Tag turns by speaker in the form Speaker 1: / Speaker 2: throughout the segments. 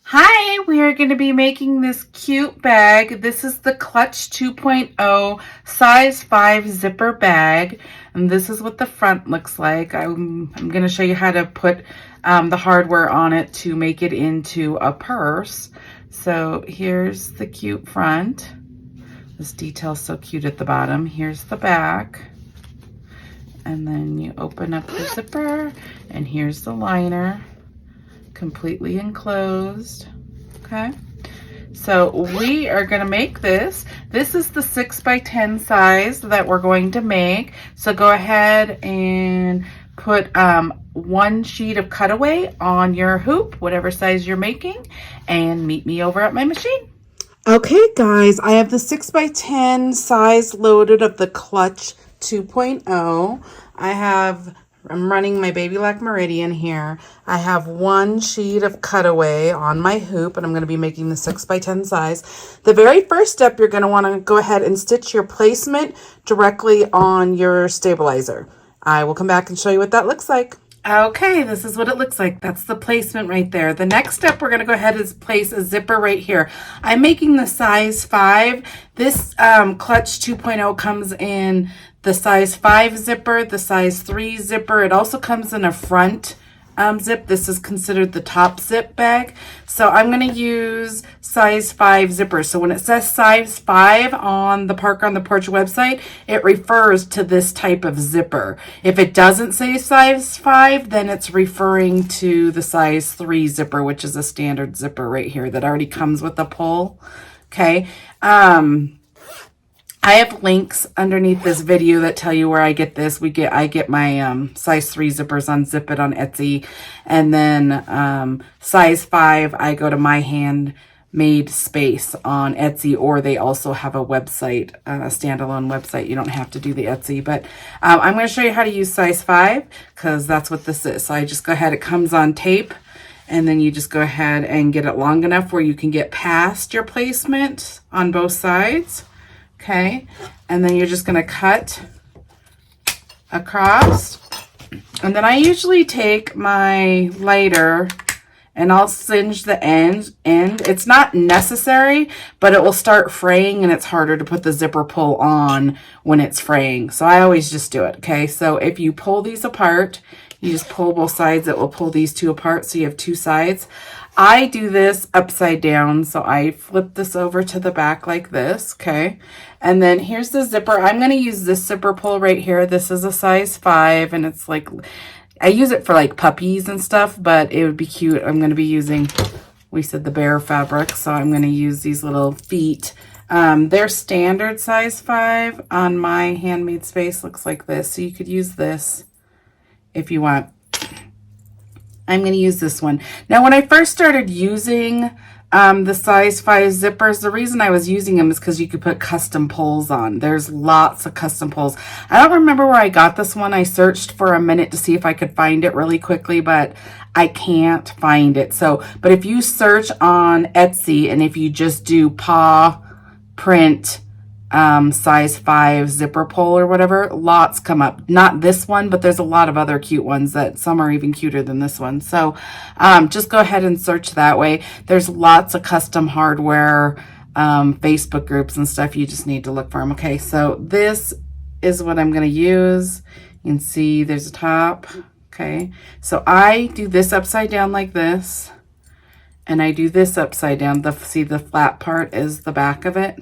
Speaker 1: Hi, we are going to be making this cute bag. This is the Clutch 2.0 size 5 zipper bag. And this is what the front looks like. I'm going to show you how to put the hardware on it to make it into a purse. So here's the cute front. This detail's so cute at the bottom. Here's the back. And then you open up the zipper and here's the liner. Completely enclosed. Okay, so we are going to make this. This is the 6x10 size that we're going to make. So go ahead and put one sheet of cutaway on your hoop, whatever size you're making, and meet me over at my machine.
Speaker 2: Okay guys, I have the 6x10 size loaded of the Clutch 2.0. I'm running my Baby Lock Meridian here. I have one sheet of cutaway on my hoop, and I'm going to be making the 6x10 size. The very first step, you're going to want to go ahead and stitch your placement directly on your stabilizer. I will come back and show you what that looks like.
Speaker 1: Okay, this is what it looks like. That's the placement right there. The next step, we're going to go ahead and place a zipper right here. I'm making the size 5. This Clutch 2.0 comes in the size 5 zipper, the size 3 zipper. It also comes in a front zip. This is considered the top zip bag. So I'm going to use size 5 zipper. So when it says size 5 on the Parker on the Porch website, it refers to this type of zipper. If it doesn't say size 5, then it's referring to the size 3 zipper, which is a standard zipper right here that already comes with a pull. Okay. I have links underneath this video that tell you where I get this. I get my size 3 zippers on ZIPPET on Etsy. And then size 5, I go to my handmade space on Etsy, or they also have a website, a standalone website. You don't have to do the Etsy, but I'm going to show you how to use size 5 because that's what this is. So I just go ahead, it comes on tape, and then you just go ahead and get it long enough where you can get past your placement on both sides. Okay, and then you're just going to cut across. And then I usually take my lighter and I'll singe the end. It's not necessary, but it will start fraying and it's harder to put the zipper pull on when it's fraying. So I always just do it. Okay, so if you pull these apart, you just pull both sides, it will pull these two apart so you have two sides. I do this upside down, so I flip this over to the back like this, okay? And then here's the zipper. I'm going to use this zipper pull right here. This is a size 5, and it's like, I use it for like puppies and stuff, but it would be cute. I'm going to be using, we said the bear fabric, so I'm going to use these little feet. They're standard size 5 on my handmade space, looks like this. So you could use this if you want. I'm going to use this one. Now, when I first started using the size 5 zippers, the reason I was using them is because you could put custom pulls on. There's lots of custom pulls. I don't remember where I got this one. I searched for a minute to see if I could find it really quickly, but I can't find it. So, but if you search on Etsy and if you just do paw print size 5 zipper pull or whatever, lots come up. Not this one, but there's a lot of other cute ones that some are even cuter than this one. So just go ahead and search that way. There's lots of custom hardware Facebook groups and stuff. You just need to look for them. Okay, so this is what I'm going to use. You can see there's a top. Okay, so I do this upside down like this, and I do this upside down. See, the flat part is the back of it.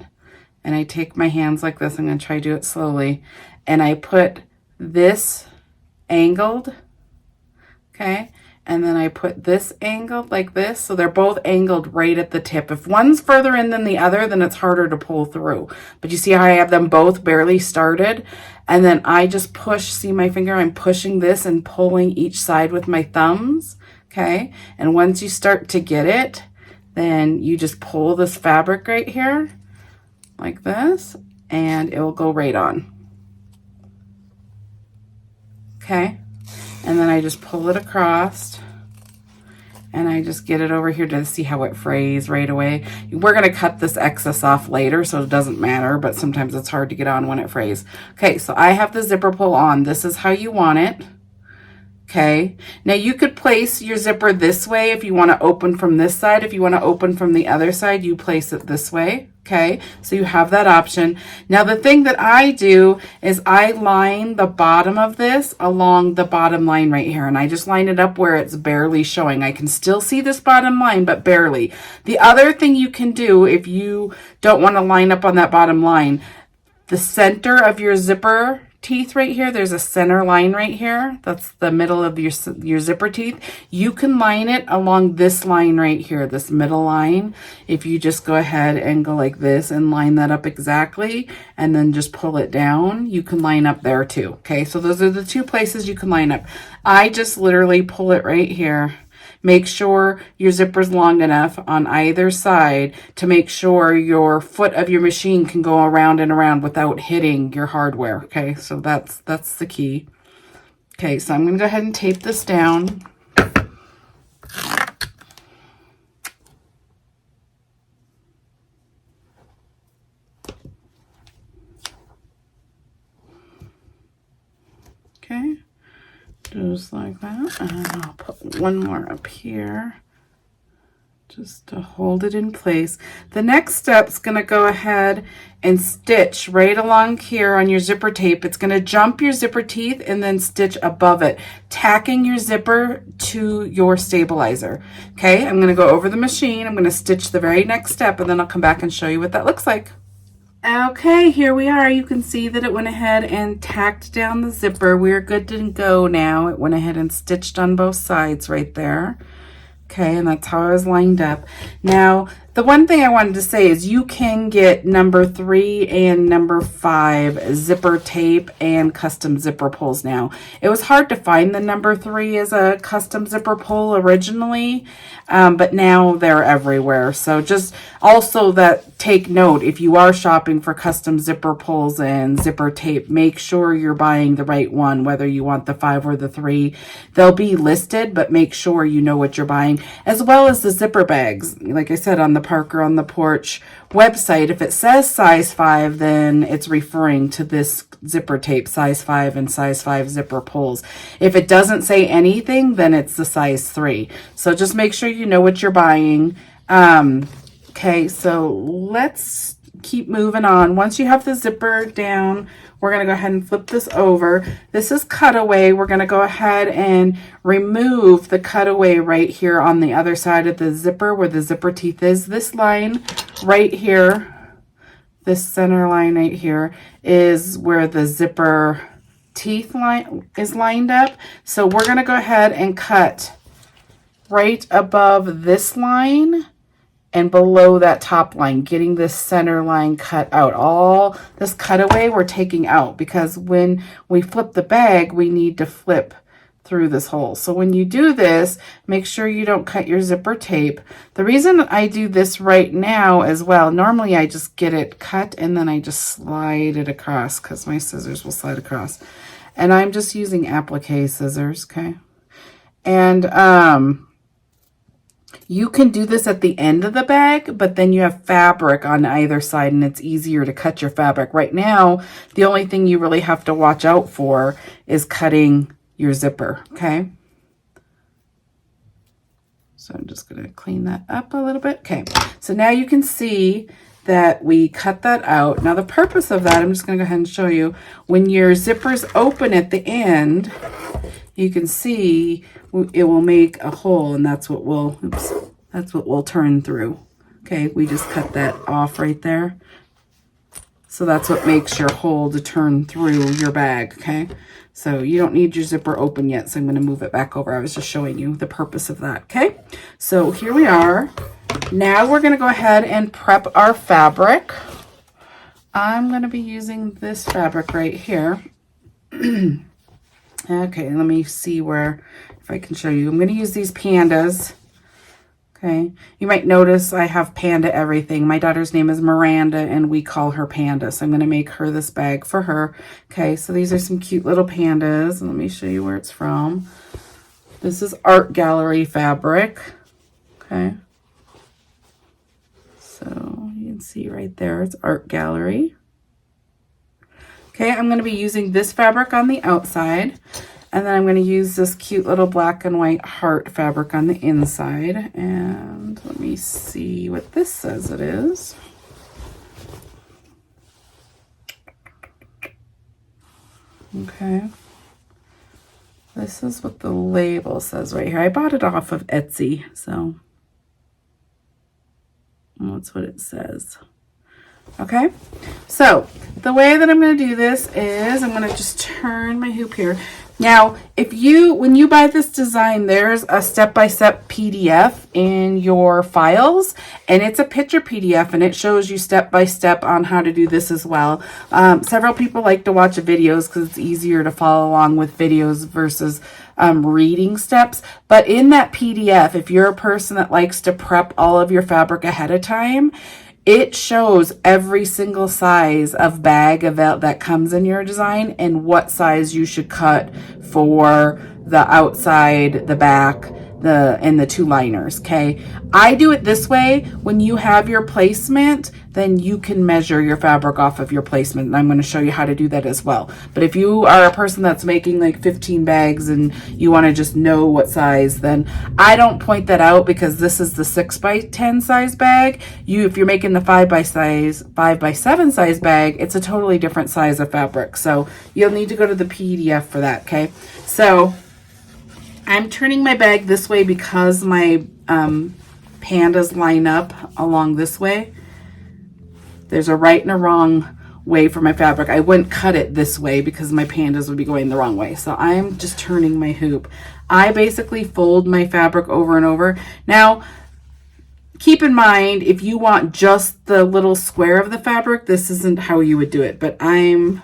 Speaker 1: And I take my hands like this. I'm going to try to do it slowly. And I put this angled, okay? And then I put this angled like this. So they're both angled right at the tip. If one's further in than the other, then it's harder to pull through. But you see how I have them both barely started? And then I just push, see my finger? I'm pushing this and pulling each side with my thumbs, okay? And once you start to get it, then you just pull this fabric right here, like this, and it will go right on. Okay, and then I just pull it across and I just get it over here to see how it frays right away. We're going to cut this excess off later, so it doesn't matter, but sometimes it's hard to get on when it frays. Okay, so I have the zipper pull on. This is how you want it. Okay, now you could place your zipper this way if you want to open from this side. If you want to open from the other side, you place it this way. Okay, so you have that option. Now the thing that I do is I line the bottom of this along the bottom line right here, and I just line it up where it's barely showing. I can still see this bottom line, but barely. The other thing you can do if you don't want to line up on that bottom line, the center of your zipper teeth right here, there's a center line right here. That's the middle of your zipper teeth. You can line it along this line right here, this middle line. If you just go ahead and go like this and line that up exactly, and then just pull it down, you can line up there too. Okay, so those are the two places you can line up. I just literally pull it right here. Make sure your zipper's long enough on either side to make sure your foot of your machine can go around and around without hitting your hardware. Okay, so that's the key. Okay, so I'm going to go ahead and tape this down. Okay. Just like that, and I'll put one more up here just to hold it in place. The next step's going to go ahead and stitch right along here on your zipper tape. It's going to jump your zipper teeth and then stitch above it, tacking your zipper to your stabilizer. Okay, I'm going to go over the machine. I'm going to stitch the very next step, and then I'll come back and show you what that looks like. Okay, here we are. You can see that it went ahead and tacked down the zipper. We're good to go now. It went ahead and stitched on both sides right there. Okay, and that's how I was lined up. Now, the one thing I wanted to say is you can get number 3 and number 5 zipper tape and custom zipper pulls now. It was hard to find the number 3 as a custom zipper pull originally, but now they're everywhere. So just also that take note, if you are shopping for custom zipper pulls and zipper tape, make sure you're buying the right one, whether you want the 5 or the 3. They'll be listed, but make sure you know what you're buying, as well as the zipper bags. Like I said, on the Parker on the Porch website, if it says size 5, then it's referring to this zipper tape, size 5 and size 5 zipper pulls. If it doesn't say anything, then it's the size 3. So just make sure you know what you're buying. Okay, so let's keep moving on. Once you have the zipper down, we're going to go ahead and flip this over. This is cutaway. We're going to go ahead and remove the cutaway right here on the other side of the zipper where the zipper teeth is. This line right here, this center line right here, is where the zipper teeth line is lined up. So we're going to go ahead and cut right above this line and below that top line, getting this center line cut out. All this cutaway we're taking out, because when we flip the bag, we need to flip through this hole. So when you do this, make sure you don't cut your zipper tape. The reason I do this right now as well, normally I just get it cut and then I just slide it across, because my scissors will slide across. And I'm just using applique scissors, okay? And you can do this at the end of the bag, but then you have fabric on either side and it's easier to cut your fabric. Right now, the only thing you really have to watch out for is cutting your zipper, okay? So I'm just going to clean that up a little bit. Okay, so now you can see that we cut that out. Now the purpose of that, I'm just going to go ahead and show you. When your zippers open at the end, you can see it will make a hole, and that's what we'll, that's what we'll turn through. Okay, we just cut that off right there. So that's what makes your hole to turn through your bag, okay? So you don't need your zipper open yet, so I'm going to move it back over. I was just showing you the purpose of that, okay? So here we are. Now we're going to go ahead and prep our fabric. I'm going to be using this fabric right here. Okay, let me see where, if I can show you. I'm going to use these pandas. Okay, you might notice I have panda everything. My daughter's name is Miranda and we call her Panda. So I'm going to make her this bag for her. Okay, so these are some cute little pandas. Let me show you where it's from. This is Art Gallery fabric. Okay. So you can see right there, it's Art Gallery. Okay, I'm going to be using this fabric on the outside. And then I'm going to use this cute little black and white heart fabric on the inside. And let me see what this says it is. Okay. This is what the label says right here. I bought it off of Etsy, so that's what it says. Okay, so the way that I'm going to do this is I'm going to just turn my hoop here. Now, when you buy this design, there's a step-by-step PDF in your files, and it's a picture PDF, and it shows you step-by-step on how to do this as well. Several people like to watch videos because it's easier to follow along with videos versus reading steps. But in that PDF, if you're a person that likes to prep all of your fabric ahead of time, it shows every single size of bag that comes in your design and what size you should cut for the outside, the back, and the two liners. Okay, I do it this way. When you have your placement, then you can measure your fabric off of your placement, and I'm going to show you how to do that as well. But if you are a person that's making like 15 bags and you want to just know what size, then I don't point that out, because this is the 6x10 size bag. If you're making the 5x7 size bag, it's a totally different size of fabric, so you'll need to go to the PDF for that. Okay, so I'm turning my bag this way because my pandas line up along this way. There's a right and a wrong way for my fabric. I wouldn't cut it this way because my pandas would be going the wrong way. So I'm just turning my hoop. I basically fold my fabric over and over. Now, keep in mind, if you want just the little square of the fabric, this isn't how you would do it, but I'm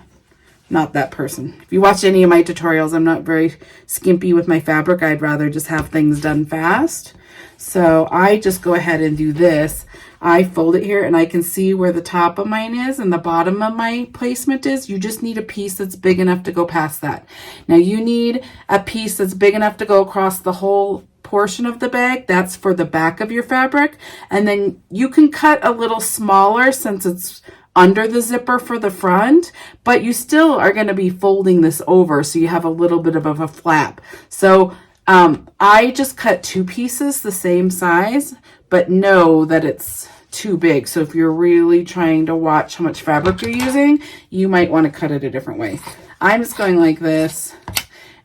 Speaker 1: not that person. If you watch any of my tutorials, I'm not very skimpy with my fabric. I'd rather just have things done fast. So I just go ahead and do this. I fold it here, and I can see where the top of mine is and the bottom of my placement is. You just need a piece that's big enough to go past that. Now you need a piece that's big enough to go across the whole portion of the bag. That's for the back of your fabric. And then you can cut a little smaller since it's under the zipper for the front, but you still are going to be folding this over, so you have a little bit of a flap. So I just cut two pieces the same size, but know that it's too big. So if you're really trying to watch how much fabric you're using, you might want to cut it a different way. I'm just going like this,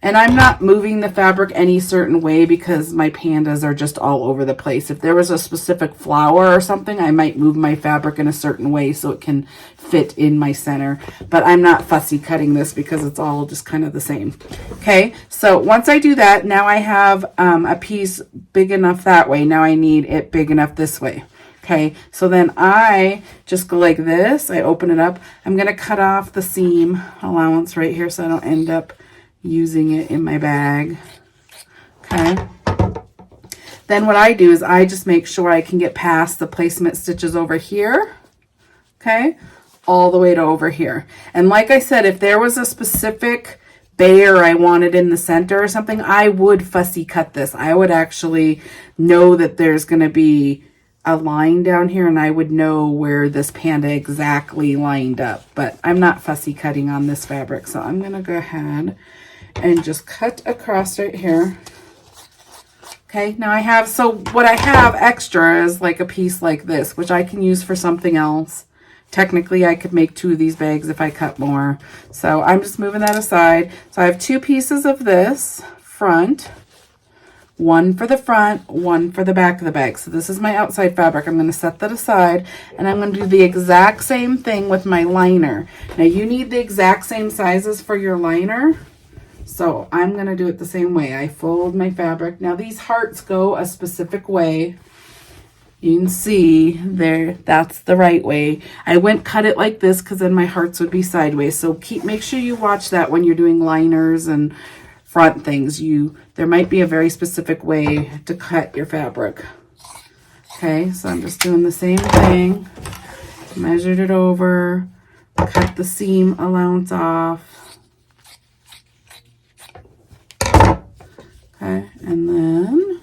Speaker 1: and I'm not moving the fabric any certain way because my pandas are just all over the place. If there was a specific flower or something, I might move my fabric in a certain way so it can fit in my center. But I'm not fussy cutting this because it's all just kind of the same. Okay, so once I do that, now I have a piece big enough that way. Now I need it big enough this way. Okay, so then I just go like this. I open it up. I'm going to cut off the seam allowance right here so I don't end up using it in my bag. Okay, then what I do is I just make sure I can get past the placement stitches over here, okay, all the way to over here. And like I said, if there was a specific bear I wanted in the center or something, I would fussy cut this. I would actually know that there's going to be a line down here, and I would know where this panda exactly lined up, but I'm not fussy cutting on this fabric. So I'm going to go ahead and just cut across right here. Okay, now I have, so what I have extra is like a piece like this, which I can use for something else. Technically, I could make two of these bags if I cut more. So I'm just moving that aside. So I have two pieces of this front, one for the front, one for the back of the bag. So this is my outside fabric. I'm going to set that aside, and I'm going to do the exact same thing with my liner. Now you need the exact same sizes for your liner. So I'm going to do it the same way. I fold my fabric. Now these hearts go a specific way. You can see there, that's the right way. I wouldn't cut it like this because then my hearts would be sideways. So make sure you watch that when you're doing liners and front things. There might be a very specific way to cut your fabric. Okay, so I'm just doing the same thing. Measured it over, cut the seam allowance off. Okay, and then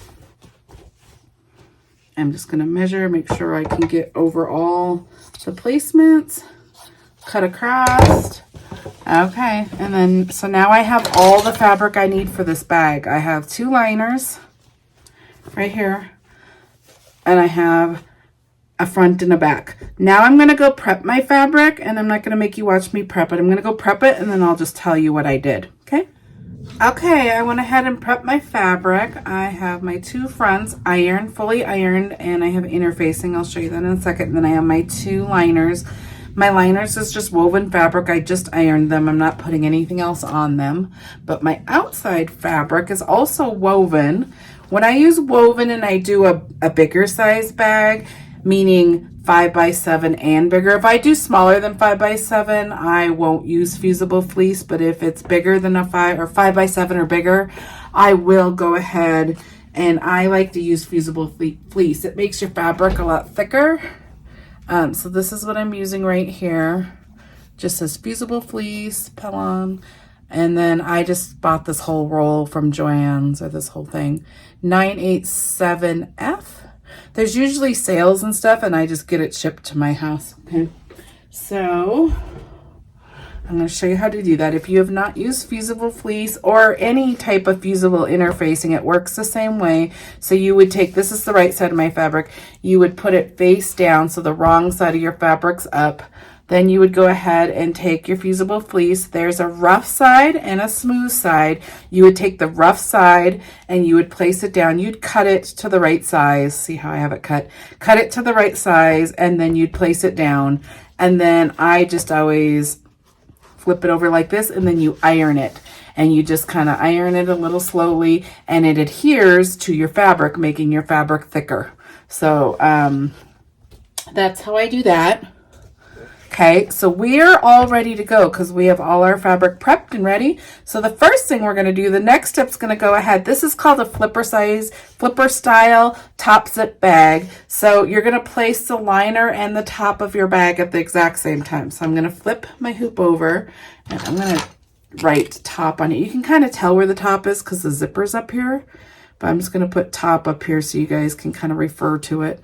Speaker 1: I'm just going to measure, make sure I can get over all the placements, cut across. Okay, and then, so now I have all the fabric I need for this bag. I have 2 liners right here, and I have a front and a back. Now I'm going to go prep my fabric, and I'm not going to make you watch me prep it. I'm going to go prep it, and then I'll just tell you what I did, okay? Okay, I went ahead and prepped my fabric. I have my 2 fronts ironed, fully ironed, and I have interfacing. I'll show you that in a second. And then I have my 2 liners. My liners is just woven fabric. I just ironed them. I'm not putting anything else on them. But my outside fabric is also woven. When I use woven and I do a bigger size bag, meaning 5x7 and bigger. If I do smaller than 5x7, I won't use fusible fleece, but if it's bigger than a 5x7 or bigger, I will go ahead, and I like to use fusible fleece. It makes your fabric a lot thicker. So this is what I'm using right here. Just says fusible fleece, Pellon. And then I just bought this whole roll from Joann's, or this whole thing, 987F. There's usually sales and stuff, and I just get it shipped to my house. Okay, so I'm going to show you how to do that. If you have not used fusible fleece or any type of fusible interfacing, it works the same way. So you would take, this is the right side of my fabric, you would put it face down, so the wrong side of your fabric's up. Then you would go ahead and take your fusible fleece. There's a rough side and a smooth side. You would take the rough side and you would place it down. You'd cut it to the right size. See how I have it cut? Cut it to the right size, and then you'd place it down. And then I just always flip it over like this, and then you iron it. And you just kind of iron it a little slowly, and it adheres to your fabric, making your fabric thicker. So that's how I do that. Okay, so we're all ready to go because we have all our fabric prepped and ready. So the first thing we're going to do, the next step's going to go ahead. This is called a flipper style top zip bag. So you're going to place the liner and the top of your bag at the exact same time. So I'm going to flip my hoop over, and I'm going to write top on it. You can kind of tell where the top is because the zipper's up here, but I'm just going to put top up here so you guys can kind of refer to it,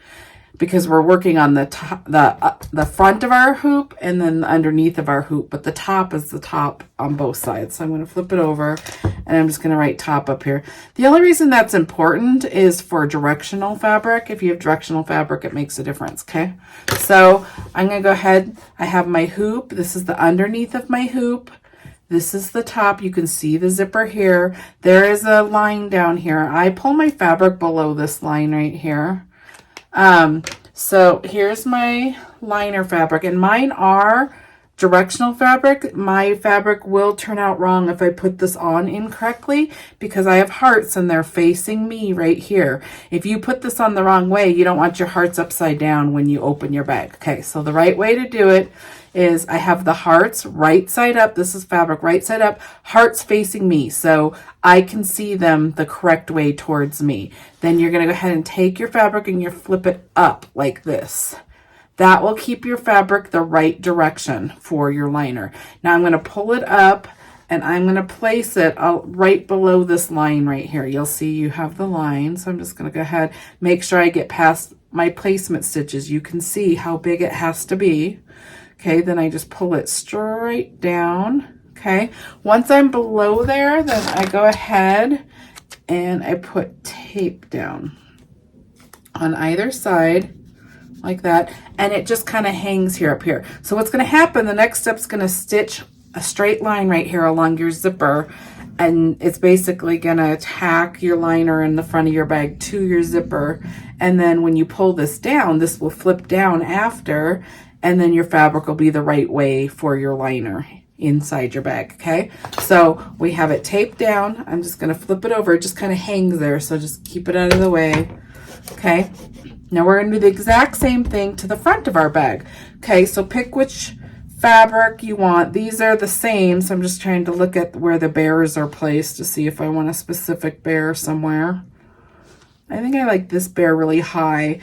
Speaker 1: because we're working on the top, the front of our hoop and then the underneath of our hoop, but the top is the top on both sides. So I'm going to flip it over, and I'm just going to write top up here. The only reason that's important is for directional fabric. If you have directional fabric, it makes a difference. Okay, so I'm going to go ahead. I have my hoop. This is the underneath of my hoop. This is the top. You can see the zipper here. There is a line down here. I pull my fabric below this line right here. So here's my liner fabric, and mine are directional fabric. My fabric will turn out wrong if I put this on incorrectly because I have hearts and they're facing me right here. If you put this on the wrong way, you don't want your hearts upside down when you open your bag. Okay, so the right way to do it is I have the hearts right side up. This is fabric right side up, hearts facing me, so I can see them the correct way towards me. Then you're going to go ahead and take your fabric and you flip it up like this. That will keep your fabric the right direction for your liner. Now I'm going to pull it up, and I'm going to place it right below this line right here. You'll see you have the line, so I'm just going to go ahead, make sure I get past my placement stitches. You can see how big it has to be. Okay, then I just pull it straight down. Okay, once I'm below there, then I go ahead and I put tape down on either side like that, and it just kind of hangs here up here. So what's going to happen, the next step's going to stitch a straight line right here along your zipper, and it's basically going to tack your liner in the front of your bag to your zipper. And then when you pull this down, this will flip down after, and then your fabric will be the right way for your liner inside your bag. Okay, so we have it taped down. I'm just going to flip it over. It just kind of hangs there, so just keep it out of the way. Okay, now we're going to do the exact same thing to the front of our bag. Okay, so pick which fabric you want. These are the same, so I'm just trying to look at where the bears are placed to see if I want a specific bear somewhere. I think I like this bear really high.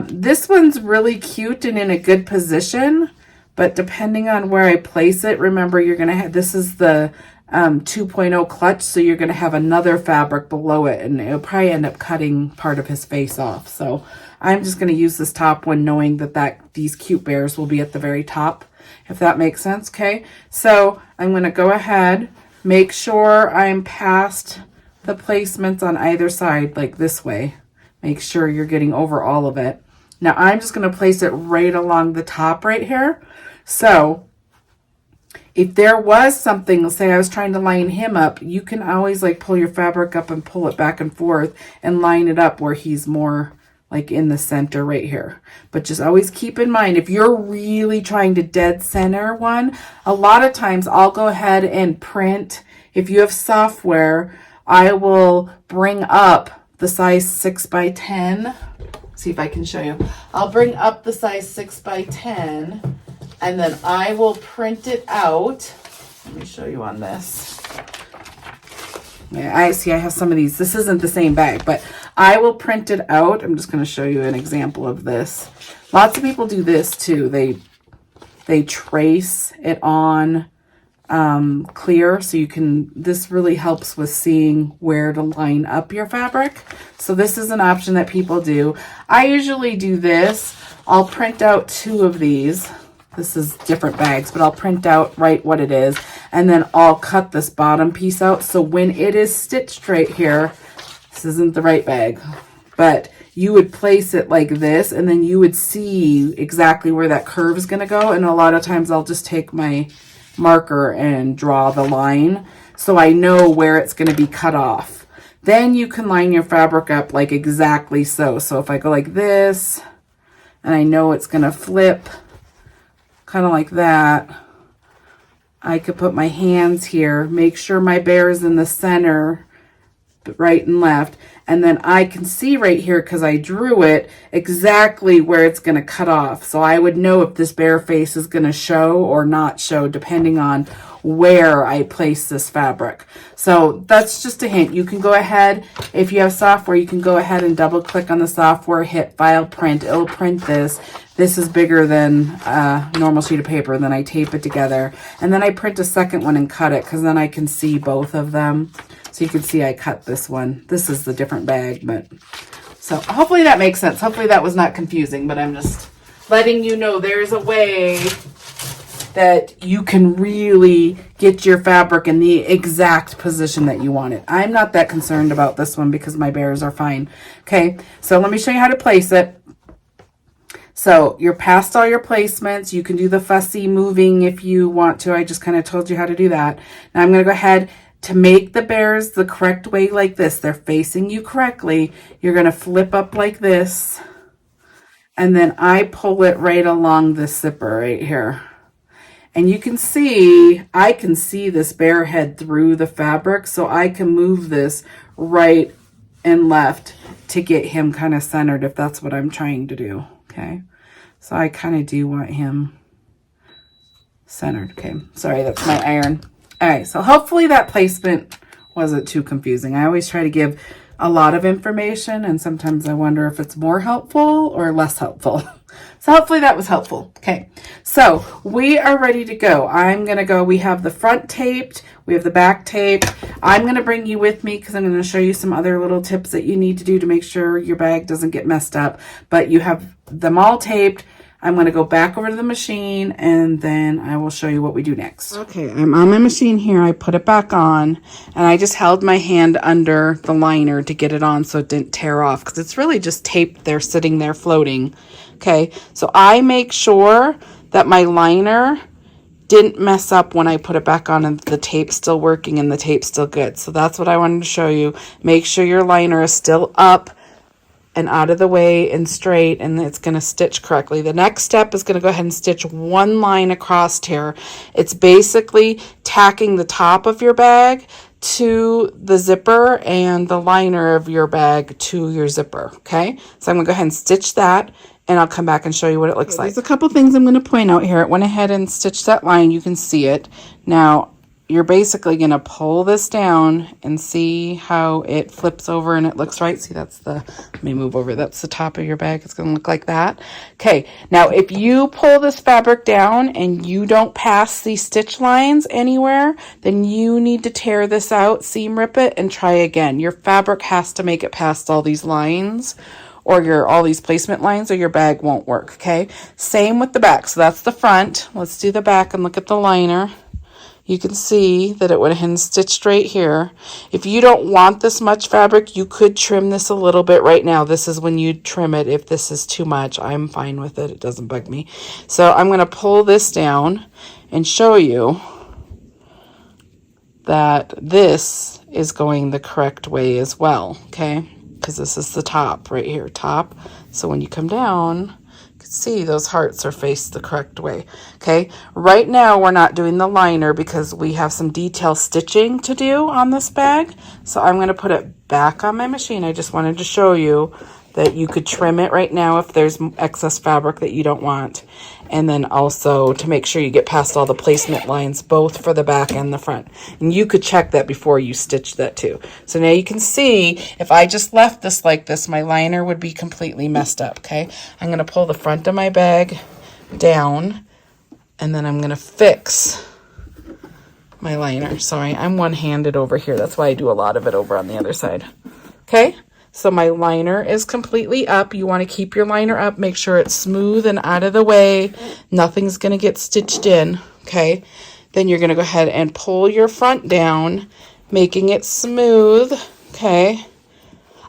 Speaker 1: This one's really cute and in a good position, but depending on where I place it, remember you're going to have, this is the 2.0 clutch, so you're going to have another fabric below it, and it'll probably end up cutting part of his face off. So I'm just going to use this top one knowing that these cute bears will be at the very top. if that makes sense. Okay, so I'm going to go ahead, make sure I'm past the placements on either side, like this way. Make sure you're getting over all of it. Now I'm just going to place it right along the top right here. So if there was something, say I was trying to line him up, you can always like pull your fabric up and pull it back and forth and line it up where he's more like in the center right here. But just always keep in mind, if you're really trying to dead center one, a lot of times I'll go ahead and print. If you have software, I will bring up the size 6 by 10. See if I can show you. I'll bring up the size 6 by 10 and then I will print it out. Let me show you on this. Yeah, I see I have some of these. This isn't the same bag, but I will print it out. I'm just going to show you an example of this. Lots of people do this too. They trace it on clear, so you can, this really helps with seeing where to line up your fabric. So this is an option that people do. I usually do this. I'll print out 2 of these. This is different bags, but I'll print out right what it is, and then I'll cut this bottom piece out. So when it is stitched right here, this isn't the right bag, but you would place it like this, and then you would see exactly where that curve is going to go. And a lot of times I'll just take my marker and draw the line so I know where it's going to be cut off. Then you can line your fabric up like exactly so. So if I go like this, and I know it's going to flip kind of like that, I could put my hands here, make sure my bear is in the center, right and left, and then I can see right here, because I drew it, exactly where it's going to cut off. So I would know if this bear face is going to show or not show, depending on where I place this fabric. So that's just a hint. You can go ahead, if you have software, you can go ahead and double click on the software, hit file, print. It'll print this. This is bigger than a normal sheet of paper. Then I tape it together, and then I print a second one and cut it, because then I can see both of them. So you can see I cut this one. This is the different bag, but so hopefully that makes sense. Hopefully that was not confusing, but I'm just letting you know there's a way that you can really get your fabric in the exact position that you want it. I'm not that concerned about this one because my bears are fine. Okay, so let me show you how to place it. So you're past all your placements. You can do the fussy moving if you want to. I just kind of told you how to do that. Now I'm going to go ahead to make the bears the correct way like this. They're facing you correctly. You're going to flip up like this. And then I pull it right along the zipper right here. And you can see, I can see this bear head through the fabric. So I can move this right and left to get him kind of centered if that's what I'm trying to do. Okay, so I kind of do want him centered. Okay, sorry, that's my iron. All right, so hopefully that placement wasn't too confusing. I always try to give a lot of information, and sometimes I wonder if it's more helpful or less helpful. So hopefully that was helpful. Okay, so we are ready to go. I'm going to go. We have the front taped. We have the back taped. I'm going to bring you with me because I'm going to show you some other little tips that you need to do to make sure your bag doesn't get messed up. But you have them all taped. I'm going to go back over to the machine, and then I will show you what we do next. Okay, I'm on my machine here. I put it back on, and I just held my hand under the liner to get it on so it didn't tear off, because it's really just taped there, sitting there floating. Okay, so I make sure that my liner didn't mess up when I put it back on and the tape's still working and the tape's still good. So that's what I wanted to show you. Make sure your liner is still up and out of the way and straight, and it's going to stitch correctly. The next step is going to go ahead and stitch one line across here. It's basically tacking the top of your bag to the zipper and the liner of your bag to your zipper. Okay, so I'm going to go ahead and stitch that, and I'll come back and show you what it looks like. There's a couple things I'm going to point out here. It went ahead and stitched that line. You can see it. Now, you're basically going to pull this down and see how it flips over and it looks right. See, that's the, let me move over. That's the top of your bag. It's going to look like that. Okay, now if you pull this fabric down and you don't pass these stitch lines anywhere, then you need to tear this out, seam rip it, and try again. Your fabric has to make it past all these lines,
Speaker 2: or all these placement lines, or your bag won't work, okay? Same with the back. So that's the front. Let's do the back and look at the liner. You can see that it went ahead and stitched right here. If you don't want this much fabric, you could trim this a little bit right now. This is when you trim it if this is too much. I'm fine with it. It doesn't bug me. So I'm going to pull this down and show you that this is going the correct way as well, okay? Because this is the top right here, top. So when you come down, you can see those hearts are faced the correct way, okay? Right now, we're not doing the liner because we have some detail stitching to do on this bag. So I'm going to put it back on my machine. I just wanted to show you that you could trim it right now if there's excess fabric that you don't want. And then also to make sure you get past all the placement lines, both for the back and the front. And you could check that before you stitch that too. So now you can see, if I just left this like this, my liner would be completely messed up, okay? I'm gonna pull the front of my bag down, and then I'm gonna fix my liner. Sorry, I'm one-handed over here. That's why I do a lot of it over on the other side, okay? So my liner is completely up. You want to keep your liner up. Make sure it's smooth and out of the way. Nothing's going to get stitched in, okay? Then you're going to go ahead and pull your front down, making it smooth, okay?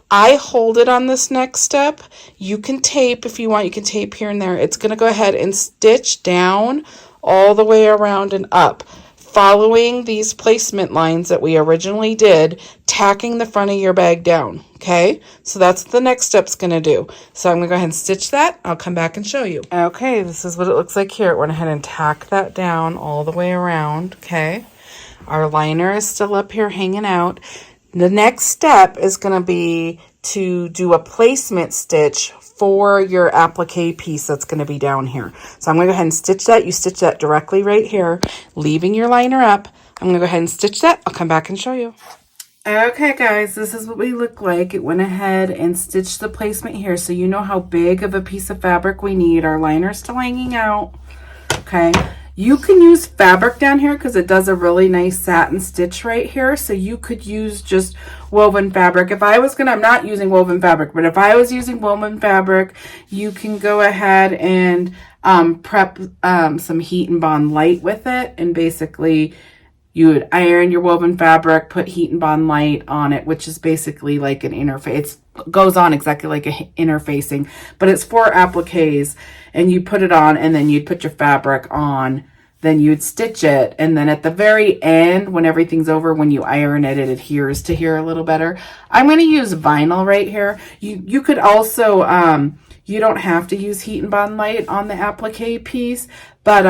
Speaker 2: I hold it on this next step. You can tape if you want. You can tape here and there. It's going to go ahead and stitch down all the way around and up, following these placement lines that we originally did, tacking the front of your bag down, okay? So that's what the next step's going to do. So I'm going to go ahead and stitch that. I'll come back and show you. Okay, this is what it looks like here. It went ahead and tacked that down all the way around, okay? Our liner is still up here hanging out. The next step is going to be to do a placement stitch for your applique piece that's going to be down here. So I'm going to go ahead and stitch that. You stitch that directly right here, leaving your liner up. I'm going to go ahead and stitch that. I'll come back and show you. Okay, guys, this is what we look like. It went ahead and stitched the placement here, so you know how big of a piece of fabric we need. Our liner's still hanging out, okay? You can use fabric down here because it does a really nice satin stitch right here. So you could use just woven fabric. If I was gonna, I'm not using woven fabric, but if I was using woven fabric, you can go ahead and prep some Heat and Bond Light with it. And basically you would iron your woven fabric, put Heat and Bond Light on it, which is basically like an interface. It goes on exactly like a interfacing, but it's for appliques. And you put it on, and then you'd put your fabric on, then you'd stitch it, and then at the very end, when everything's over, when you iron it, it adheres to here a little better. I'm going to use vinyl right here. You could also, you don't have to use Heat and Bond Light on the applique piece, but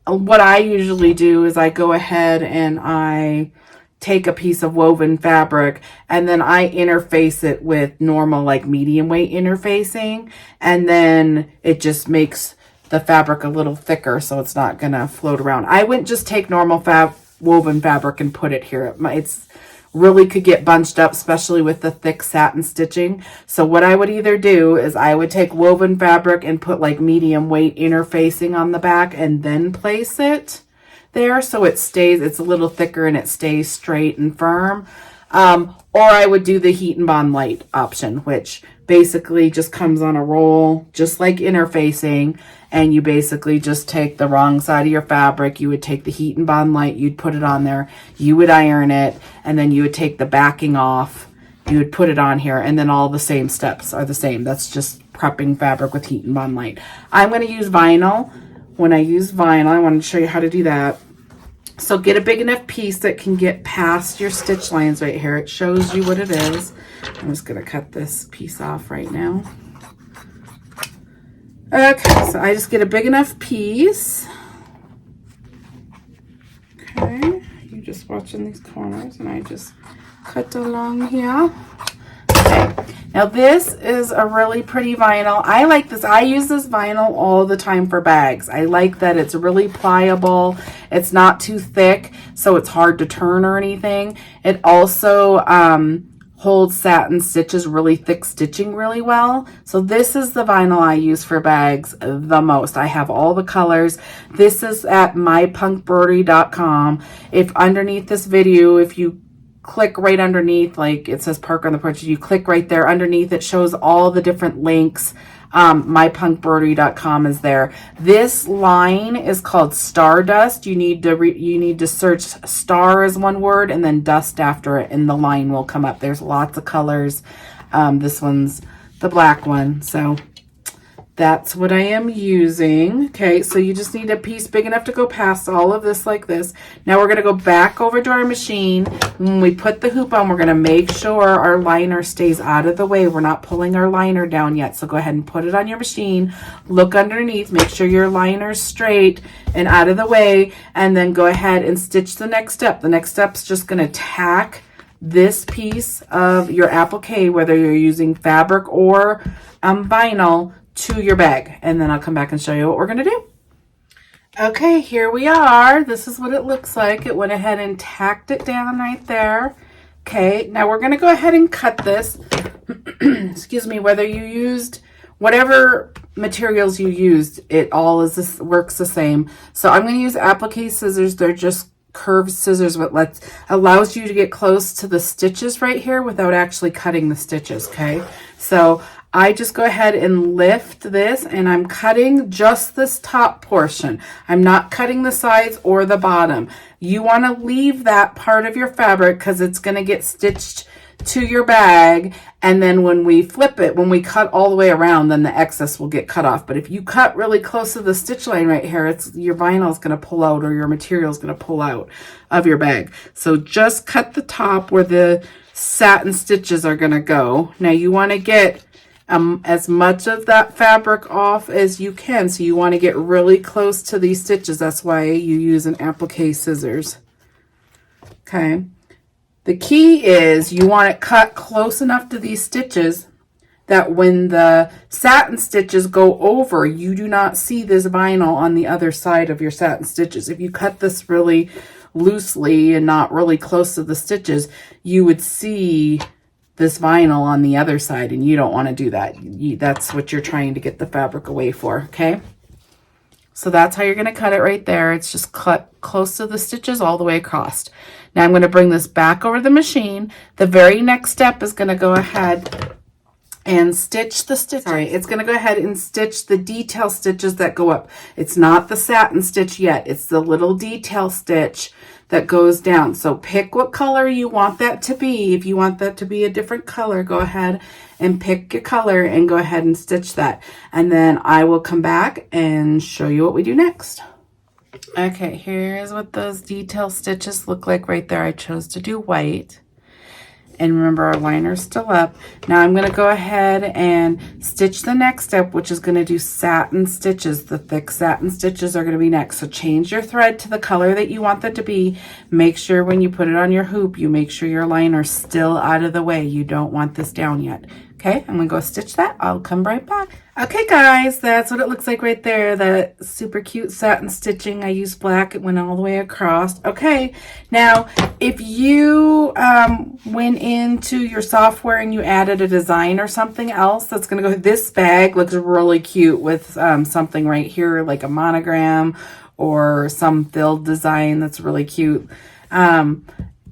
Speaker 2: what I usually do is I go ahead and I take a piece of woven fabric and then I interface it with normal like medium weight interfacing, and then it just makes the fabric a little thicker so it's not gonna float around. I wouldn't just take normal woven fabric and put it here. It's really could get bunched up, especially with the thick satin stitching. So what I would either do is I would take woven fabric and put like medium weight interfacing on the back and then place it there so it stays, it's a little thicker and it stays straight and firm. Or I would do the Heat and Bond Light option, which basically just comes on a roll, just like interfacing, and you basically just take the wrong side of your fabric. You would take the Heat and Bond Light, you'd put it on there, you would iron it, and then you would take the backing off, you would put it on here, and then all the same steps are the same. That's just prepping fabric with Heat and Bond Light. I'm going to use vinyl. When I use vinyl, I want to show you how to do that. So get a big enough piece that can get past your stitch lines right here. It shows you what it is. I'm just going to cut this piece off right now. Okay, so I just get a big enough piece. Okay, you're just watching these corners and I just cut along here. Okay, now this is a really pretty vinyl. I like this. I use this vinyl all the time for bags. I like that it's really pliable. It's not too thick, so it's hard to turn or anything. It also holds satin stitches, really thick stitching really well. So this is the vinyl I use for bags the most. I have all the colors. This is at mypunkbroidery.com. If underneath this video, if you
Speaker 1: click right underneath, like it says Park on the Porch. You click right there underneath. It shows all the different links. MyPunkBroidery.com is there. This line is called Stardust. You need to search star as one word and then dust after it, and the line will come up. There's lots of colors. This one's the black one, so that's what I am using. Okay, so you just need a piece big enough to go past all of this like this. Now we're going to go back over to our machine. When we put the hoop on, we're going to make sure our liner stays out of the way. We're not pulling our liner down yet, so go ahead and put it on your machine. Look underneath, make sure your liner's straight and out of the way, and then go ahead and stitch the next step. The next step's just going to tack this piece of your applique, whether you're using fabric or vinyl, to your bag, and then I'll come back and show you what we're going to do. Okay, here we are. This is what it looks like. It went ahead and tacked it down right there. Okay, now we're going to go ahead and cut this. Excuse me, whether you used whatever materials you used, it all works the same. So I'm going to use applique scissors. They're just curved scissors, but allows you to get close to the stitches right here without actually cutting the stitches. Okay, so I just go ahead and lift this, and I'm cutting just this top portion. I'm not cutting the sides or the bottom. You want to leave that part of your fabric because it's going to get stitched to your bag, and then when we flip it, when we cut all the way around, then the excess will get cut off. But if you cut really close to the stitch line right here, your vinyl is going to pull out, or your material is going to pull out of your bag. So just cut the top where the satin stitches are going to go. Now you want to get as much of that fabric off as you can. So you want to get really close to these stitches. That's why you use an applique scissors. Okay. The key is you want it cut close enough to these stitches that when the satin stitches go over, you do not see this vinyl on the other side of your satin stitches. If you cut this really loosely and not really close to the stitches, you would see this vinyl on the other side, and you don't want to do that. That's what you're trying to get the fabric away for, okay? So that's how you're going to cut it right there. It's just cut close to the stitches all the way across. Now I'm going to bring this back over the machine. The very next step is going to go ahead and stitch the stitch. Sorry, it's going to go ahead and stitch the detail stitches that go up. It's not the satin stitch yet. It's the little detail stitch that goes down. So pick what color you want that to be. If you want that to be a different color, go ahead and pick your color and go ahead and stitch that. And then I will come back and show you what we do next. Okay, here's what those detail stitches look like right there. I chose to do white. And remember, our liner's still up. Now I'm going to go ahead and stitch the next step, which is going to do satin stitches. The thick satin stitches are going to be next. So change your thread to the color that you want that to be. Make sure when you put it on your hoop, you make sure your liner's still out of the way. You don't want this down yet. Okay, I'm going to go stitch that. I'll come right back. Okay, guys, that's what it looks like right there. That super cute satin stitching. I used black. It went all the way across. Okay, now if you went into your software and you added a design or something else that's going to go, this bag looks really cute with something right here like a monogram or some filled design that's really cute.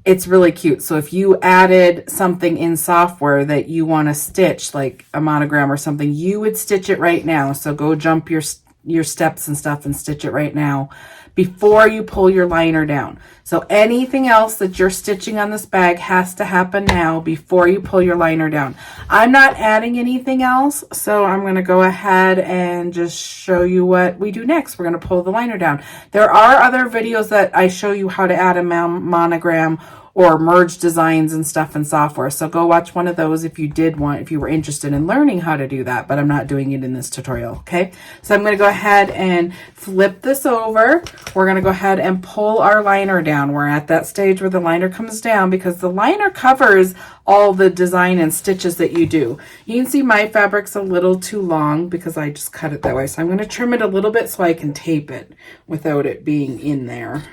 Speaker 1: It's really cute. So if you added something in software that you want to stitch, like a monogram or something, you would stitch it right now. So go jump your steps and stuff and stitch it right now before you pull your liner down. So anything else that you're stitching on this bag has to happen now before you pull your liner down. I'm not adding anything else, so I'm going to go ahead and just show you what we do next. We're going to pull the liner down. There are other videos that I show you how to add a monogram or merge designs and stuff in software. So go watch one of those if you were interested in learning how to do that, but I'm not doing it in this tutorial, okay? So I'm gonna go ahead and flip this over. We're gonna go ahead and pull our liner down. We're at that stage where the liner comes down because the liner covers all the design and stitches that you do. You can see my fabric's a little too long because I just cut it that way. So I'm gonna trim it a little bit so I can tape it without it being in there.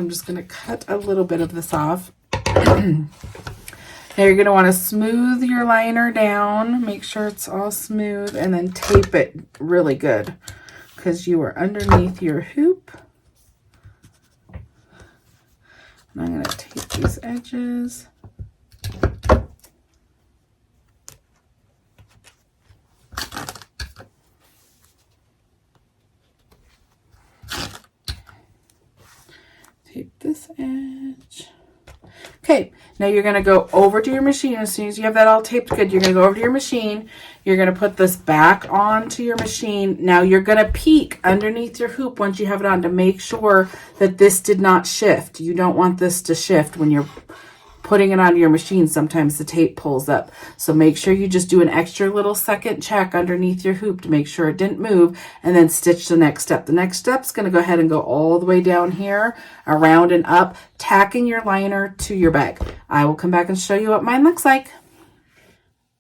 Speaker 1: I'm just going to cut a little bit of this off. Now you're going to want to smooth your liner down, make sure it's all smooth, and then tape it really good because you are underneath your hoop. And I'm going to take these edges. Take this edge. Okay, now you're going to go over to your machine. As soon as you have that all taped good, you're going to go over to your machine. You're going to put this back onto your machine. Now you're going to peek underneath your hoop once you have it on to make sure that this did not shift. You don't want this to shift when you're putting it onto your machine. Sometimes the tape pulls up. So make sure you just do an extra little second check underneath your hoop to make sure it didn't move, and then stitch the next step. The next step is going to go ahead and go all the way down here, around and up, tacking your liner to your bag. I will come back and show you what mine looks like.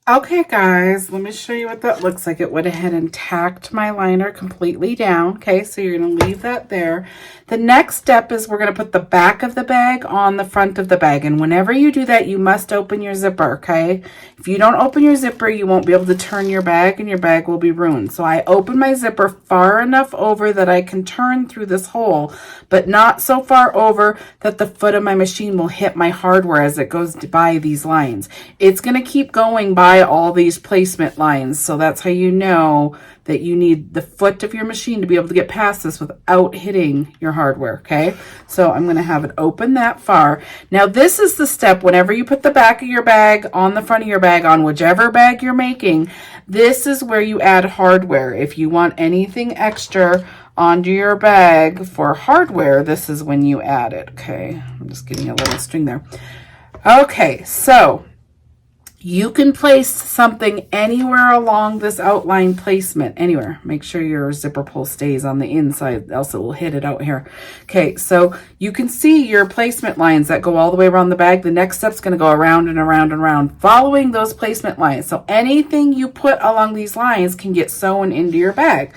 Speaker 1: Okay guys, let me show you what that looks like. It went ahead and tacked my liner completely down. Okay, so you're going to leave that there. The next step is we're going to put the back of the bag on the front of the bag. And whenever you do that, you must open your zipper, okay? If you don't open your zipper, you won't be able to turn your bag and your bag will be ruined. So I open my zipper far enough over that I can turn through this hole, but not so far over that the foot of my machine will hit my hardware as it goes by these lines. It's going to keep going by all these placement lines, so that's how you know that you need the foot of your machine to be able to get past this without hitting your hardware. Okay, so I'm going to have it open that far. Now this is the step whenever you put the back of your bag on the front of your bag on whichever bag you're making. This is where you add hardware. If you want anything extra onto your bag for hardware, this is when you add it. Okay, I'm just getting a little string there. Okay, so you can place something anywhere along this outline placement, anywhere. Make sure your zipper pull stays on the inside, else it will hit it out here. Okay, so you can see your placement lines that go all the way around the bag. The next step's going to go around and around and around, following those placement lines. So anything you put along these lines can get sewn into your bag.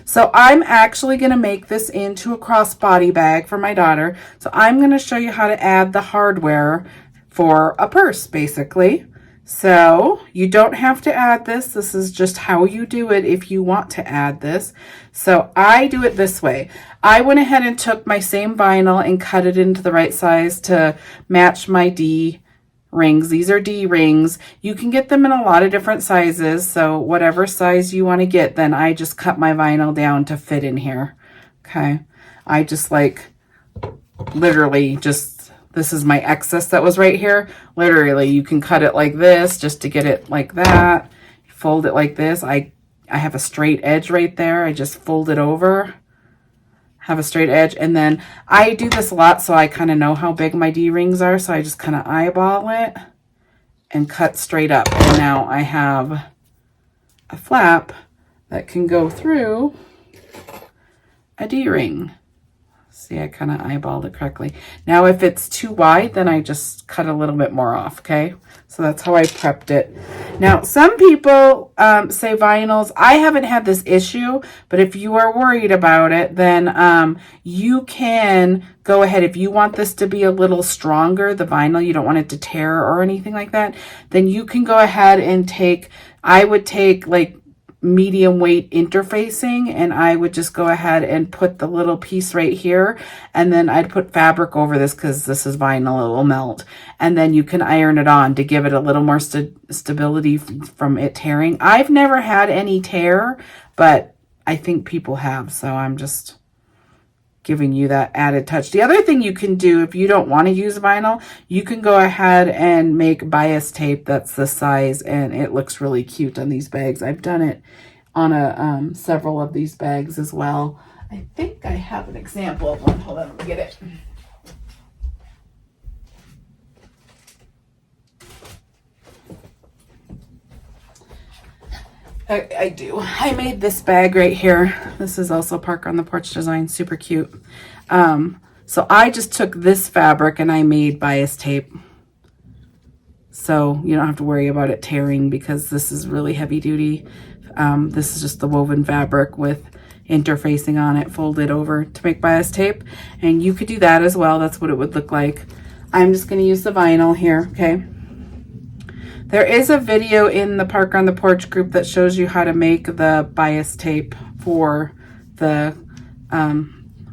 Speaker 1: So I'm actually going to make this into a crossbody bag for my daughter. So I'm going to show you how to add the hardware for a purse, basically. So you don't have to add this. This is just how you do it if you want to add this. So I do it this way. I went ahead and took my same vinyl and cut it into the right size to match my D rings. These are D rings. You can get them in a lot of different sizes. So whatever size you want to get, then I just cut my vinyl down to fit in here. Okay. I just like literally just, this is my excess that was right here. Literally, you can cut it like this just to get it like that. Fold it like this. I have a straight edge right there. I just fold it over, have a straight edge. And then I do this a lot, so I kind of know how big my D-rings are. So I just kind of eyeball it and cut straight up. And now I have a flap that can go through a D-ring. See, I kind of eyeballed it correctly. Now, if it's too wide, then I just cut a little bit more off, okay? So that's how I prepped it. Now, some people say vinyls. I haven't had this issue, but if you are worried about it, then you can go ahead. If you want this to be a little stronger, the vinyl, you don't want it to tear or anything like that, then you can go ahead and take, I would take like medium weight interfacing, and I would just go ahead and put the little piece right here, and then I'd put fabric over this because this is vinyl, it will melt, and then you can iron it on to give it a little more stability from it tearing. I've never had any tear, but I think people have, so I'm just giving you that added touch. The other thing you can do if you don't want to use vinyl, you can go ahead and make bias tape that's the size, and it looks really cute on these bags. I've done it on several of these bags as well. I think I have an example of one. Hold on, let me get it. I do. I made this bag right here. This is also Parker on the Porch design. Super cute. So I just took this fabric and I made bias tape. So you don't have to worry about it tearing because this is really heavy duty. This is just the woven fabric with interfacing on it, folded over to make bias tape. And you could do that as well. That's what it would look like. I'm just going to use the vinyl here, okay? There is a video in the Parker on the Porch group that shows you how to make the bias tape for the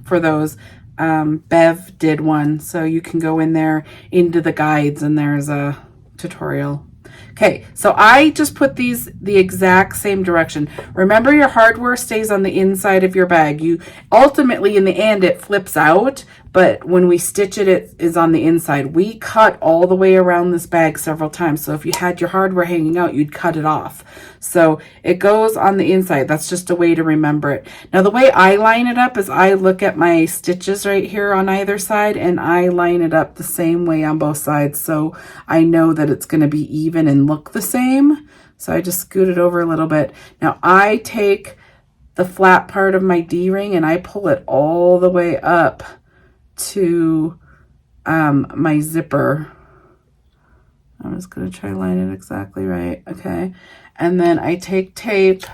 Speaker 1: for those. Bev did one, so you can go in there into the guides and there's a tutorial. Okay, so I just put these the exact same direction. Remember, your hardware stays on the inside of your bag. You ultimately, in the end, it flips out, but when we stitch it, it is on the inside. We cut all the way around this bag several times, so if you had your hardware hanging out, you'd cut it off. So it goes on the inside. That's just a way to remember it. Now, the way I line it up is I look at my stitches right here on either side, and I line it up the same way on both sides, so I know that it's going to be even and look the same. So I just scoot it over a little bit. Now I take the flat part of my D-ring and I pull it all the way up to my zipper. I'm just going to try line it exactly right. Okay. And then I take tape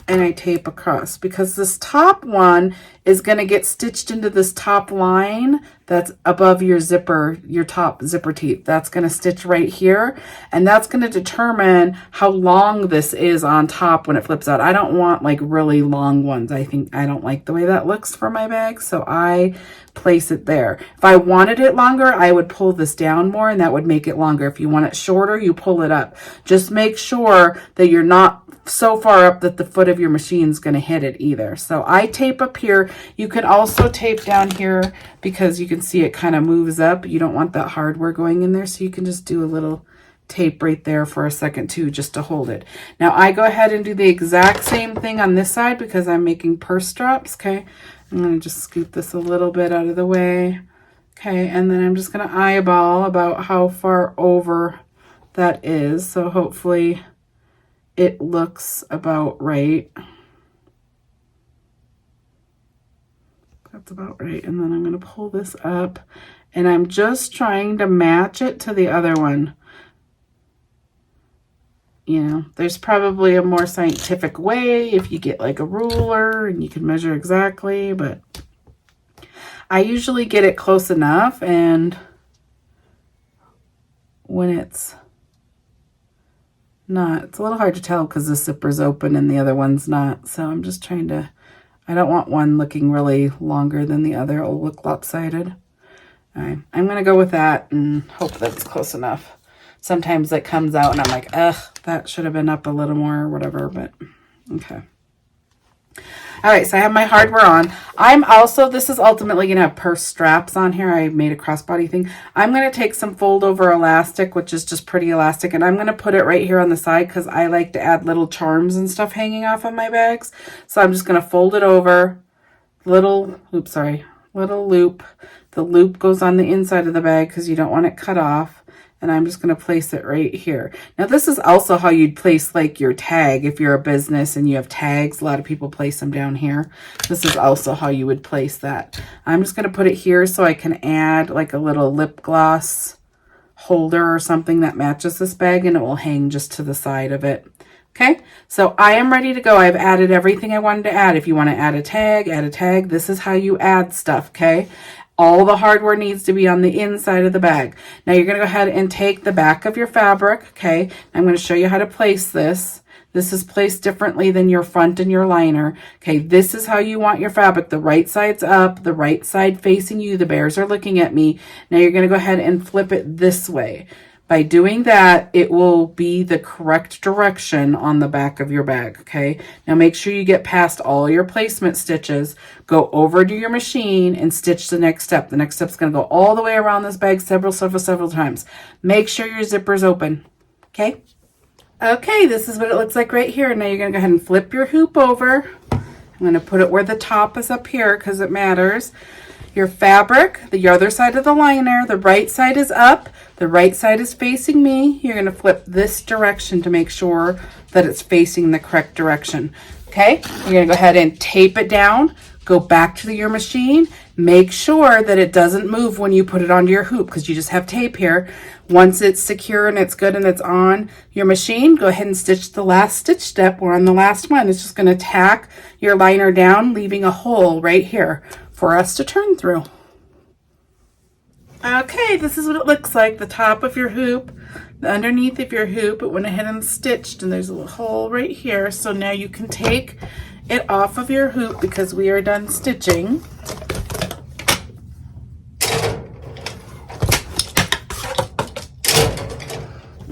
Speaker 1: and I tape across, because this top one is going to get stitched into this top line that's above your zipper, your top zipper teeth. That's going to stitch right here, and that's going to determine how long this is on top when it flips out. I don't want like really long ones. I don't like the way that looks for my bag, so I place it there. If I wanted it longer, I would pull this down more and that would make it longer. If you want it shorter, you pull it up. Just make sure that you're not so far up that the foot of your machine is going to hit it either. So I tape up here. You can also tape down here because you can see it kind of moves up. You don't want that hardware going in there, so you can just do a little tape right there for a second too, just to hold it. Now I go ahead and do the exact same thing on this side because I'm making purse straps. Okay, I'm going to just scoot this a little bit out of the way. Okay, and then I'm just going to eyeball about how far over that is. So hopefully it looks about right. That's about right. And then I'm going to pull this up and I'm just trying to match it to the other one. You know, there's probably a more scientific way if you get like a ruler and you can measure exactly, but I usually get it close enough, and when it's not, it's a little hard to tell because the zipper's open and the other one's not. So I'm just trying to, I don't want one looking really longer than the other. It'll look lopsided. All right, I'm going to go with that and hope that it's close enough. Sometimes it comes out and I'm like, ugh, that should have been up a little more or whatever, but okay. All right, so I have my hardware on. I'm also, this is ultimately going to have purse straps on here. I made a crossbody thing. I'm going to take some fold over elastic, which is just pretty elastic, and I'm going to put it right here on the side because I like to add little charms and stuff hanging off of my bags. So I'm just going to fold it over, little loop. The loop goes on the inside of the bag because you don't want it cut off. And I'm just going to place it right here. Now, this is also how you'd place like your tag. If you're a business and you have tags, a lot of people place them down here. This is also how you would place that. I'm just going to put it here so I can add like a little lip gloss holder or something that matches this bag, and it will hang just to the side of it. Okay, so I am ready to go. I've added everything I wanted to add. If you want to add a tag, add a tag. This is how you add stuff, okay? All the hardware needs to be on the inside of the bag. Now you're going to go ahead and take the back of your fabric, okay? I'm going to show you how to place this. This is placed differently than your front and your liner. Okay, this is how you want your fabric. The right side's up, the right side facing you. The bears are looking at me. Now you're going to go ahead and flip it this way. By doing that, it will be the correct direction on the back of your bag, okay? Now make sure you get past all your placement stitches, go over to your machine and stitch the next step. The next step's gonna go all the way around this bag several times. Make sure your zipper's open, okay? Okay, this is what it looks like right here. Now you're gonna go ahead and flip your hoop over. I'm gonna put it where the top is up here because it matters. Your fabric, the other side of the liner, the right side is up, the right side is facing me. You're going to flip this direction to make sure that it's facing the correct direction. Okay, you're going to go ahead and tape it down, go back to your machine, make sure that it doesn't move when you put it onto your hoop because you just have tape here. Once it's secure and it's good and it's on your machine, go ahead and stitch the last stitch step. We're on the last one. It's just going to tack your liner down, leaving a hole right here for us to turn through. Okay, this is what it looks like. The top of your hoop, the underneath of your hoop, it went ahead and stitched, and there's a little hole right here. So now you can take it off of your hoop because we are done stitching.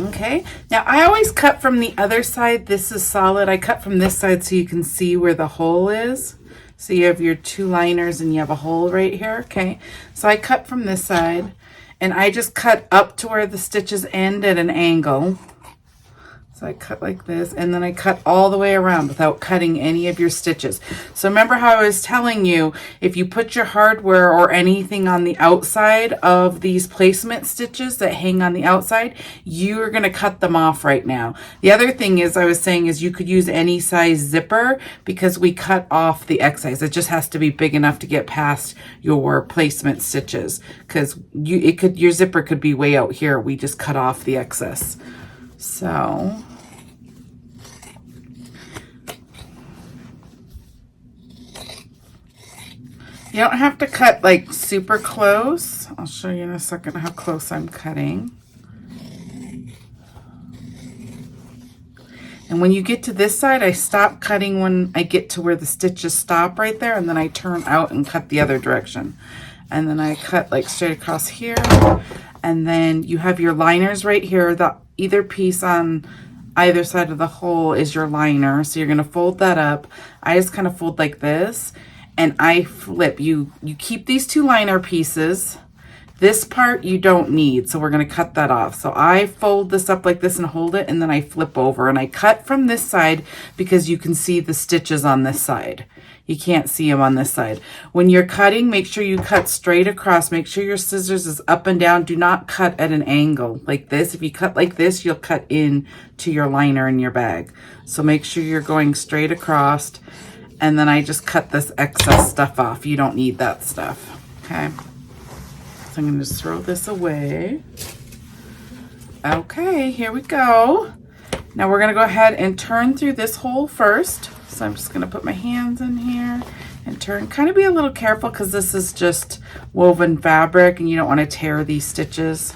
Speaker 1: Okay, now I always cut from the other side. This is solid. I cut from this side so you can see where the hole is. So you have your two liners and you have a hole right here. Okay, so I cut from this side and I just cut up to where the stitches end at an angle. So I cut like this, and then I cut all the way around without cutting any of your stitches. So remember how I was telling you, if you put your hardware or anything on the outside of these placement stitches that hang on the outside, you're going to cut them off right now. The other thing is I was saying is you could use any size zipper because we cut off the excess. It just has to be big enough to get past your placement stitches, because your zipper could be way out here. We just cut off the excess. So you don't have to cut like super close. I'll show you in a second how close I'm cutting. And when you get to this side, I stop cutting when I get to where the stitches stop right there, and then I turn out and cut the other direction. And then I cut like straight across here. And then you have your liners right here. Either piece on either side of the hole is your liner. So you're gonna fold that up. I just kind of fold like this, and I flip. You keep these two liner pieces. This part you don't need, so we're gonna cut that off. So I fold this up like this and hold it, and then I flip over, and I cut from this side because you can see the stitches on this side. You can't see them on this side. When you're cutting, make sure you cut straight across. Make sure your scissors is up and down. Do not cut at an angle like this. If you cut like this, you'll cut in to your liner in your bag. So make sure you're going straight across. And then I just cut this excess stuff off. You don't need that stuff, okay? So I'm gonna just throw this away. Okay, here we go. Now we're gonna go ahead and turn through this hole first. So I'm just gonna put my hands in here and turn. Kind of be a little careful because this is just woven fabric and you don't want to tear these stitches.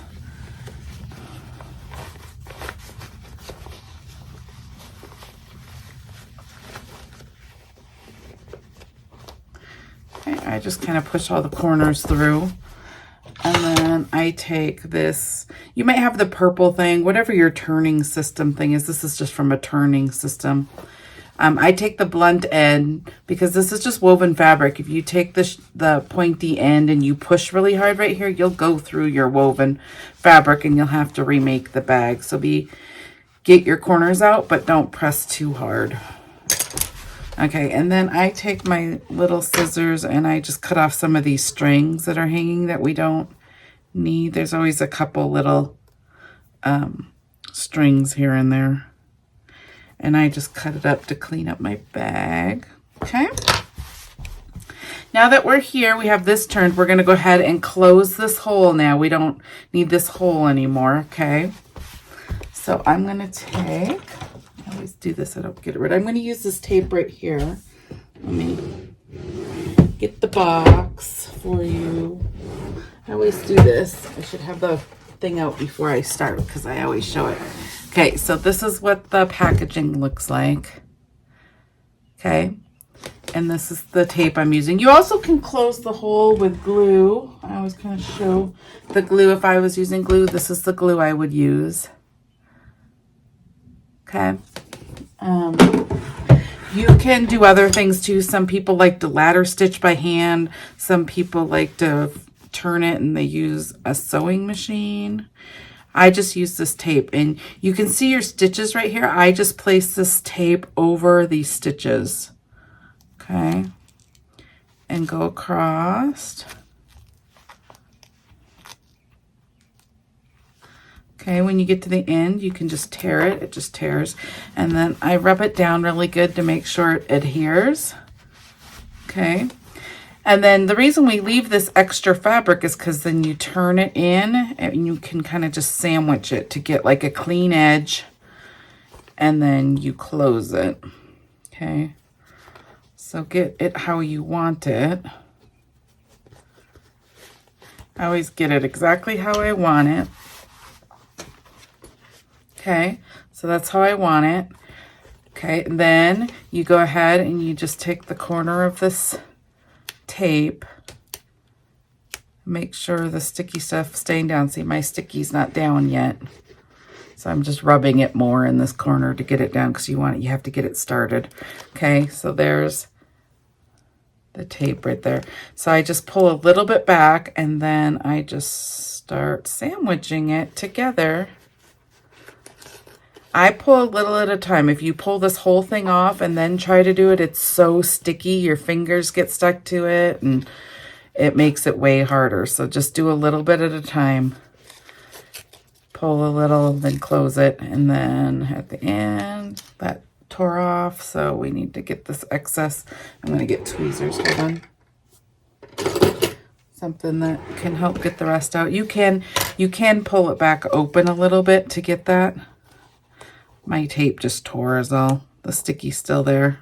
Speaker 1: Okay, I just kind of push all the corners through. And then I take this, you might have the purple thing, whatever your turning system thing is. This is just from a turning system. I take the blunt end because this is just woven fabric. If you take the pointy end and you push really hard right here, you'll go through your woven fabric and you'll have to remake the bag. So get your corners out, but don't press too hard. Okay, and then I take my little scissors and I just cut off some of these strings that are hanging that we don't need. There's always a couple little strings here and there. And I just cut it up to clean up my bag. Okay. Now that we're here, we have this turned. We're going to go ahead and close this hole now. We don't need this hole anymore, okay? So I'm going to take, I always do this, I don't get it rid. I'm going to use this tape right here. Let me get the box for you. I always do this. I should have the thing out before I start because I always show it. Okay, so this is what the packaging looks like. Okay, and this is the tape I'm using. You also can close the hole with glue. I always kind of show the glue if I was using glue. This is the glue I would use. Okay. You can do other things too. Some people like to ladder stitch by hand. Some people like to turn it and they use a sewing machine. I just use this tape, and you can see your stitches right here. I just place this tape over these stitches, okay, and go across. Okay, when you get to the end, you can just tear it. It just tears. And then I rub it down really good to make sure it adheres, okay. And then the reason we leave this extra fabric is because then you turn it in and you can kind of just sandwich it to get like a clean edge, and then you close it, okay? So get it how you want it. I always get it exactly how I want it. Okay, so that's how I want it. Okay, and then you go ahead and you just take the corner of this tape. Make sure the sticky stuff staying down. See, my sticky's not down yet. So I'm just rubbing it more in this corner to get it down because you have to get it started. Okay, so there's the tape right there. So I just pull a little bit back and then I just start sandwiching it together. I pull a little at a time. If you pull this whole thing off and then try to do it, it's so sticky. Your fingers get stuck to it and it makes it way harder. So just do a little bit at a time. Pull a little, then close it. And then at the end, that tore off. So we need to get this excess. I'm going to get tweezers. Hold on. Something that can help get the rest out. You can pull it back open a little bit to get that. My tape just tore is all. The sticky's still there.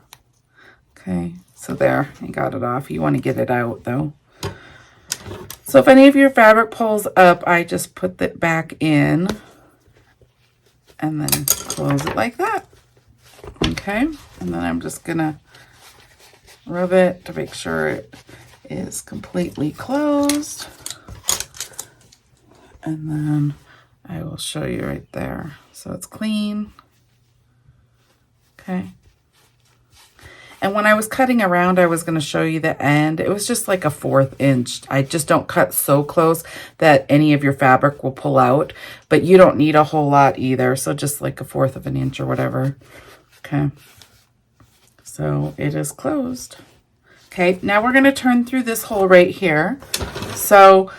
Speaker 1: Okay, so there, I got it off. You want to get it out though. So if any of your fabric pulls up, I just put it back in and then close it like that. Okay, and then I'm just gonna rub it to make sure it is completely closed. And then I will show you right there. So it's clean. Okay. And when I was cutting around, I was going to show you the end. It was just like a 1/4 inch. I just don't cut so close that any of your fabric will pull out, but you don't need a whole lot either. So just like a 1/4 of an inch or whatever. Okay. So it is closed. Okay. Now we're going to turn through this hole right here. So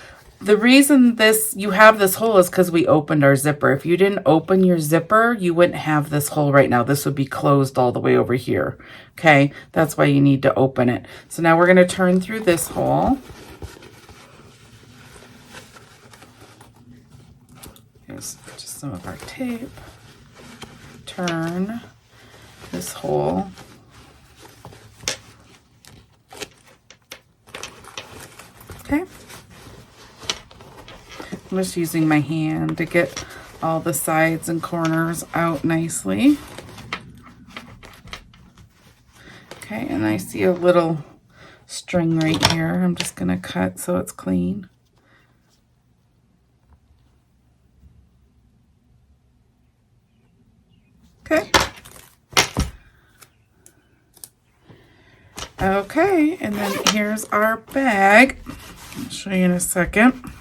Speaker 1: the reason you have this hole is because we opened our zipper. If you didn't open your zipper, you wouldn't have this hole right now. This would be closed all the way over here. Okay, that's why you need to open it. So now we're going to turn through this hole. Here's just some of our tape. Turn this hole. Okay. I'm just using my hand to get all the sides and corners out nicely. Okay, and I see a little string right here. I'm just going to cut so it's clean. Okay. Okay, and then here's our bag. I'll show you in a second.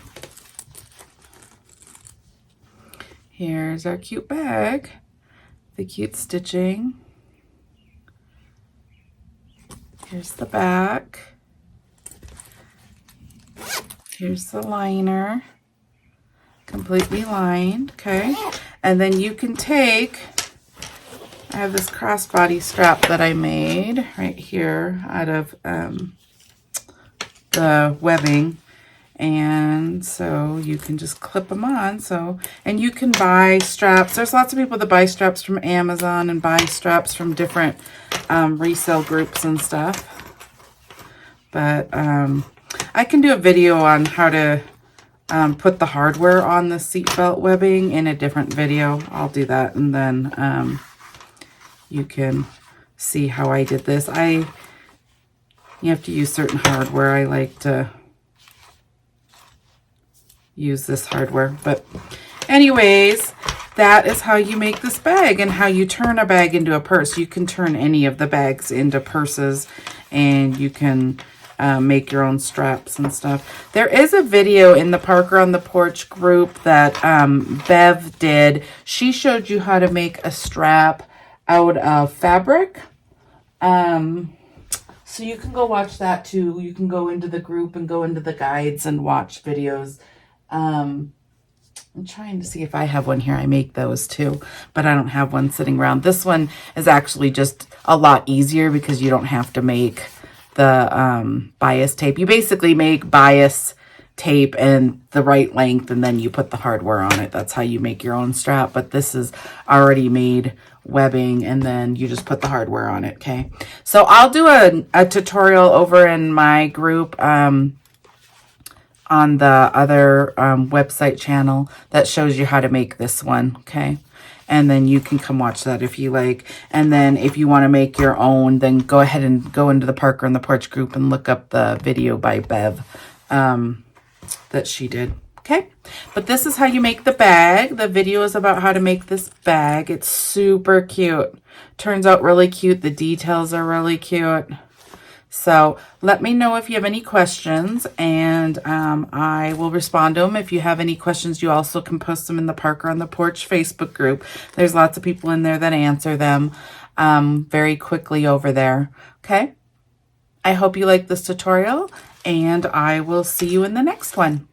Speaker 1: Here's our cute bag, the cute stitching. Here's the back. Here's the liner, completely lined, okay? And then you can take, I have this crossbody strap that I made right here out of the webbing. And so you can just clip them on. So, and you can buy straps. There's lots of people that buy straps from Amazon and buy straps from different resale groups and stuff. But I can do a video on how to put the hardware on the seatbelt webbing in a different video. I'll do that, and then you can see how I did this. You have to use certain hardware. I like to use this hardware, but anyways, that is how you make this bag and how you turn a bag into a purse. You can turn any of the bags into purses, and you can make your own straps and stuff. There is a video in the Parker on the Porch group that Bev did. She showed you how to make a strap out of fabric. So you can go watch that too. You can go into the group and go into the guides and watch videos. I'm trying to see if I have one here. I make those too, but I don't have one sitting around. This one is actually just a lot easier because you don't have to make the bias tape. You basically make bias tape and the right length, and then you put the hardware on it. That's how you make your own strap, but this is already made webbing, and then you just put the hardware on it. Okay, so I'll do a tutorial over in my group on the other website channel that shows you how to make this one, okay? And then you can come watch that if you like. And then if you want to make your own, then go ahead and go into the Parker on the Porch group and look up the video by Bev that she did, okay? But this is how you make the bag. The video is about how to make this bag. It's super cute. Turns out really cute. The details are really cute. So let me know if you have any questions, and I will respond to them. If you have any questions, you also can post them in the Parker on the Porch Facebook group. There's lots of people in there that answer them very quickly over there. Okay? I hope you like this tutorial, and I will see you in the next one.